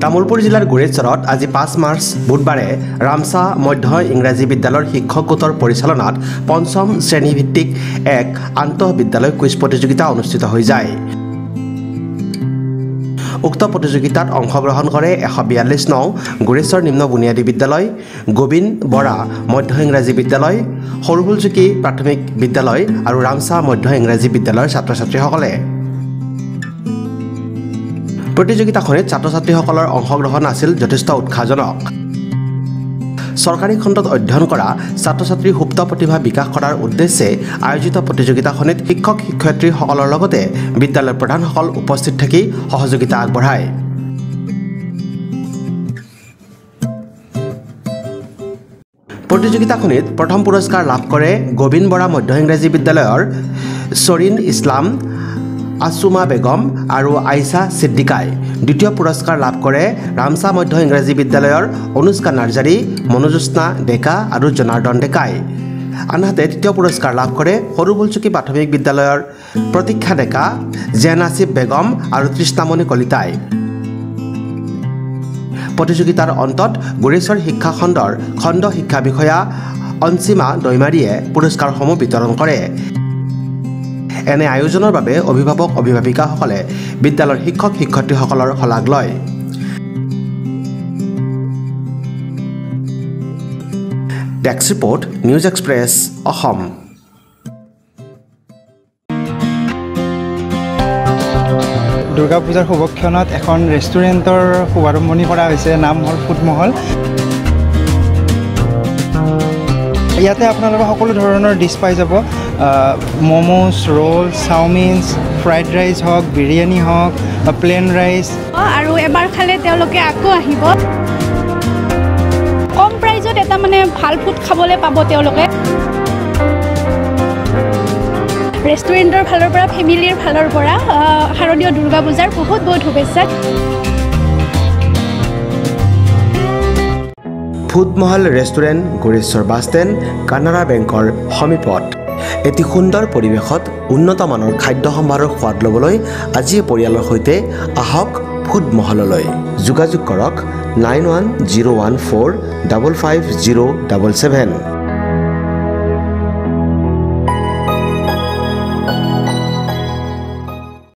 তামুলপুৰ জিলাৰ গুৰেশ্বৰত আজি 5 মাৰ্চ বুধবাৰে ৰামছা মধ্য ইংৰাজী বিদ্যালয়ৰ শিক্ষক গোটৰ পৰিচালনাত পঞ্চম শ্ৰেণীভিত্তিক এক আন্তঃবিদ্যালয় কুইজ প্ৰতিযোগিতা অনুষ্ঠিত হৈ যায়। উক্ত প্ৰতিযোগিতাত অংশগ্ৰহণ কৰে 142 নং গুৰেশ্বৰ নিম্ন বুনিয়াদী বিদ্যালয়, গোবিন্দ বৰা মধ্য ইংৰাজী বিদ্যালয়, সৰুহুলচুকি প্ৰাথমিক বিদ্যালয় আৰু ৰামছা মধ্য ইংৰাজী বিদ্যালয়ৰ ছাত্ৰ-ছাত্ৰীসকলে। প্ৰতিযোগিতাখনিত ছাত্ৰ-ছাত্ৰীসকলৰ অংশগ্ৰহণ আছিল যথেষ্ট উৎসাহজনক। চৰকাৰী খণ্ডত অধ্যয়ন কৰা ছাত্ৰ-ছাত্ৰীৰ সুপ্ত প্ৰতিভা বিকাশ কৰাৰ উদ্দেশ্যে আয়োজিত প্ৰতিযোগিতাখনিত শিক্ষক-শিক্ষয়িত্ৰীসকলৰ লগতে বিদ্যালয়ৰ প্ৰধানসকল উপস্থিত থাকি সহযোগিতা আগবঢ়ায়। প্ৰতিযোগিতাখনিত প্ৰথম পুৰস্কাৰ লাভ কৰে গোবিন্দ বৰা মধ্য ইংৰাজী বিদ্যালয়ৰ শ্বৰিন ইছলাম, আসুমা বেগম আৰু আইছা সিদ্দিকাই। দ্বিতীয় পুৰস্কাৰ লাভ কৰে ৰামছা মধ্য ইংৰাজী বিদ্যালয়ৰ অনুষ্কা নাৰ্জাৰী, মনোজ্যোৎস্না ডেকা আৰু জনাৰ্দন ডেকাই। আনহাতে তৃতীয় পুৰস্কাৰ লাভ কৰে সৰুহুলচুকি প্ৰাথমিক বিদ্যালয়ৰ প্ৰতীক্ষা ডেকা, জেনাচিব বেগম আৰু তৃষ্ণামণি কলিতাই। প্ৰতিযোগিতাৰ অন্তত গুৰেশ্বৰ শিক্ষা খণ্ডৰ খণ্ড শিক্ষা বিষয়া অঞ্চিমা দৈমাৰীয়ে পুৰস্কাৰসমূহ বিতৰণ কৰে। এনে আয়োজনৰ বাবে অভিভাৱক অভিভাৱিকাসকলে বিদ্যালয়ৰ শিক্ষক-শিক্ষয়িত্ৰীসকলৰ শলাগ লয়। Desk report, news express, Assam. Durga পূজাৰ শুভক্ষণত এখন ৰেষ্টুৰেণ্টৰ শুভাৰম্ভণি কৰা হৈছে, নাম হ'ল ফুড মহল। ইয়াতে আপোনালোকে সকলো ধৰণৰ ডিছ পাই যাব, ম'ম'জ, ৰোল, চাওমিনছ, ফ্ৰাইড ৰাইচ হওক, বিৰিয়ানী হওক, প্লেন ৰাইচ। আৰু এবাৰ খালে তেওঁলোকে আকৌ আহিব। কম প্ৰাইজত এটা মানে ভাল ফুড খাবলৈ পাব তেওঁলোকে। ৰেষ্টুৰেণ্টৰ ফালৰ পৰা, ফেমিলিৰ ফালৰ পৰা শাৰদীয় দুৰ্গা পূজাৰ বহুত বহুত শুভেচ্ছা। ফুড মহল ৰেষ্টুৰেণ্ট, গুৰেশ্বৰ বাছ ষ্টেণ্ড, কানাড়া বেংকৰ সমীপত। এটি সুন্দৰ পৰিৱেশত উন্নত মানৰ খাদ্য সম্ভাৰৰ সোৱাদ ল'বলৈ আজিয়ে পৰিয়ালৰ সৈতে আহক ফুড মহললৈ। যোগাযোগ কৰক 9101455077।